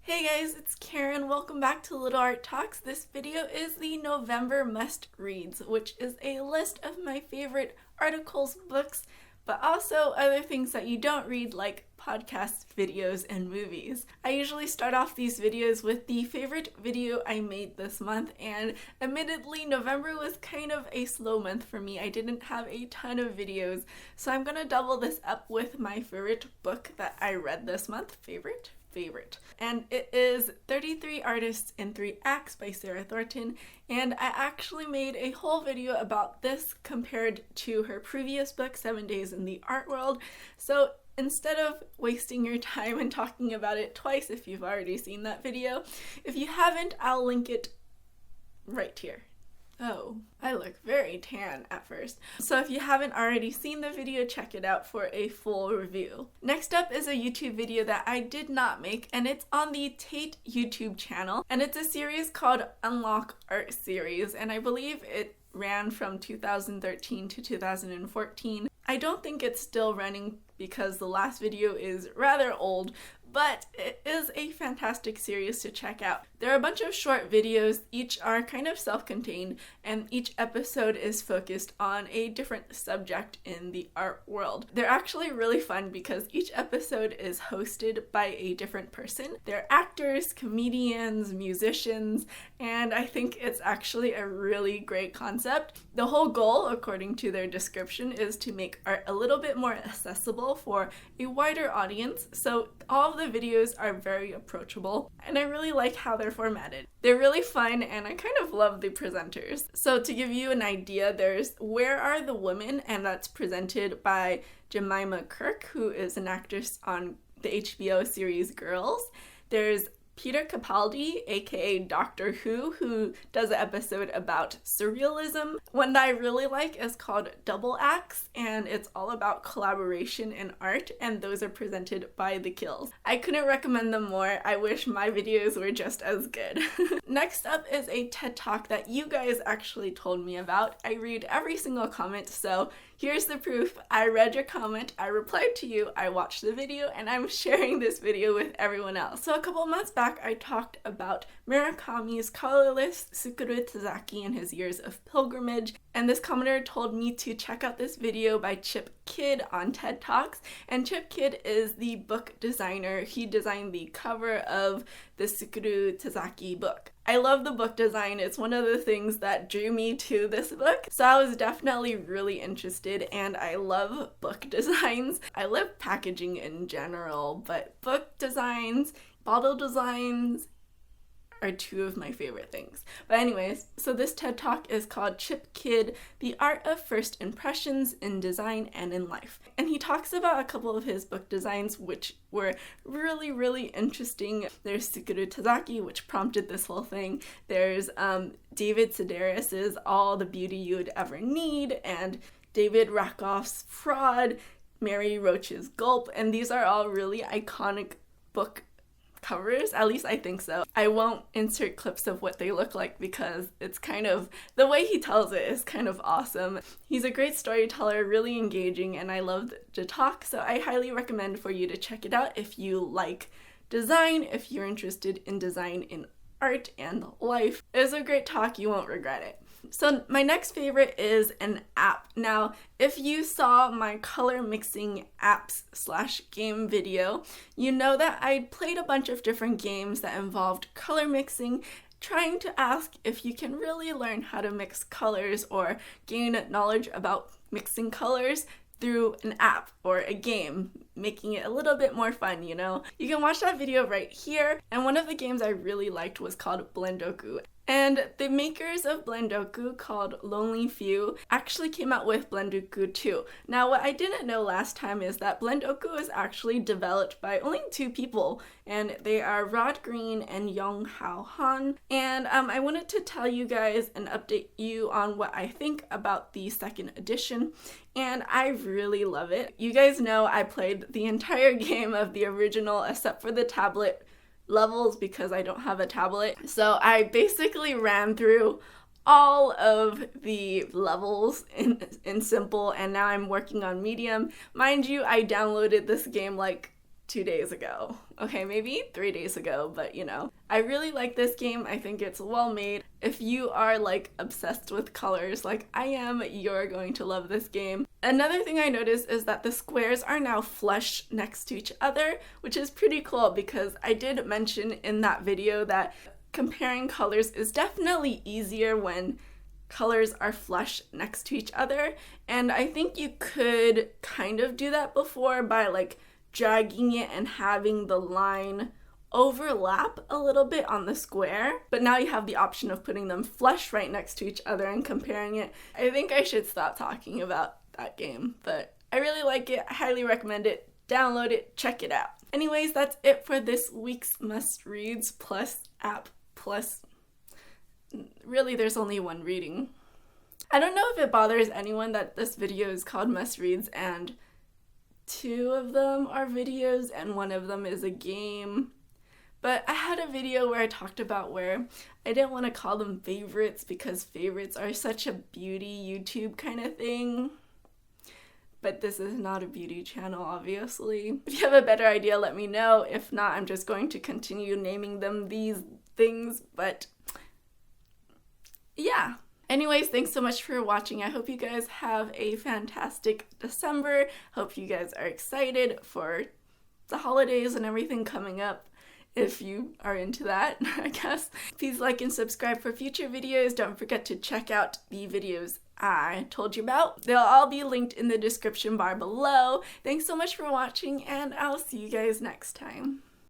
Hey guys, it's Karin. Welcome back to LittleArtTalks. This video is the November must-reads, which is a list of my favorite articles, books, but also other things that you don't read like podcasts, videos, and movies. I usually start off these videos with the favorite video I made this month, and admittedly November was kind of a slow month for me. I didn't have a ton of videos, so I'm gonna double this up with my favorite book that I read this month. Favorite. And it is 33 Artists in 3 Acts by Sarah Thornton, and I actually made a whole video about this compared to her previous book, 7 Days in the Art World. So instead of wasting your time and talking about it twice if you've already seen that video, if you haven't, I'll link it right here. Oh, I look very tan at first. So if you haven't already seen the video, check it out for a full review. Next up is a YouTube video that I did not make, and it's on the Tate YouTube channel, and it's a series called Unlock Art Series, and I believe it ran from 2013 to 2014. I don't think it's still running because the last video is rather old, but it is a fantastic series to check out. There are a bunch of short videos, each are kind of self-contained, and each episode is focused on a different subject in the art world. They're actually really fun because each episode is hosted by a different person. They're actors, comedians, musicians, and I think it's actually a really great concept. The whole goal, according to their description, is to make art a little bit more accessible for a wider audience, so all of the videos are very approachable, and I really like how they're formatted. They're really fun, and I kind of love the presenters. So to give you an idea, there's Where Are the Women, and that's presented by Jemima Kirk, who is an actress on the HBO series Girls. There's Peter Capaldi, aka Doctor who does an episode about surrealism. One that I really like is called Double Acts, and it's all about collaboration in art, and those are presented by The Kills. I couldn't recommend them more. I wish my videos were just as good. Next up is a TED Talk that you guys actually told me about. I read every single comment, so here's the proof. I read your comment, I replied to you, I watched the video, and I'm sharing this video with everyone else. So a couple months back, I talked about Murakami's colorless Tsukuru Tazaki and his years of pilgrimage, and this commenter told me to check out this video by Chip Kidd on TED Talks, and Chip Kidd is the book designer. He designed the cover of the Tsukuru Tazaki book. I love the book design. It's one of the things that drew me to this book, so I was definitely really interested, and I love book designs. I love packaging in general, but book designs, bottle designs are two of my favorite things. But anyways, so this TED Talk is called Chip Kidd, The Art of First Impressions in Design and in Life. And he talks about a couple of his book designs which were really, really interesting. There's Tsukuru Tazaki, which prompted this whole thing. There's David Sedaris's All the Beauty You Would Ever Need, and David Rakoff's Fraud, Mary Roach's Gulp, and these are all really iconic book covers, at least I think so. I won't insert clips of what they look like because it's kind of, the way he tells it is kind of awesome. He's a great storyteller, really engaging, and I loved the talk, so I highly recommend for you to check it out if you like design, if you're interested in design in art and life. It was a great talk, you won't regret it. So my next favorite is an app. Now, if you saw my color mixing apps / game video, you know that I played a bunch of different games that involved color mixing, trying to ask if you can really learn how to mix colors or gain knowledge about mixing colors through an app or a game, making it a little bit more fun, you know? You can watch that video right here, and one of the games I really liked was called Blendoku. And the makers of Blendoku, called Lonely Few, actually came out with Blendoku 2. Now, what I didn't know last time is that Blendoku is actually developed by only 2 people, and they are Rod Green and Young Hao Han. And I wanted to tell you guys and update you on what I think about the second edition, and I really love it. You guys know I played the entire game of the original except for the tablet levels because I don't have a tablet. So I basically ran through all of the levels in simple, and now I'm working on medium. Mind you, I downloaded this game like 2 days ago. Okay, maybe 3 days ago, but you know. I really like this game. I think it's well made. If you are like obsessed with colors like I am, you're going to love this game. Another thing I noticed is that the squares are now flush next to each other, which is pretty cool because I did mention in that video that comparing colors is definitely easier when colors are flush next to each other. And I think you could kind of do that before by like dragging it and having the line overlap a little bit on the square, but now you have the option of putting them flush right next to each other and comparing it. I think I should stop talking about that game, but I really like it. I highly recommend it. Download it, check it out. Anyways, that's it for this week's must reads plus app plus really there's only one reading. I don't know if it bothers anyone that this video is called must reads and 2 of them are videos and 1 of them is a game. But I had a video where I talked about where I didn't want to call them favorites because favorites are such a beauty YouTube kind of thing. But this is not a beauty channel, obviously. If you have a better idea, let me know. If not, I'm just going to continue naming them these things. But yeah. Anyways, thanks so much for watching. I hope you guys have a fantastic December. Hope you guys are excited for the holidays and everything coming up. If you are into that, I guess. Please like and subscribe for future videos. Don't forget to check out the videos I told you about. They'll all be linked in the description bar below. Thanks so much for watching, and I'll see you guys next time.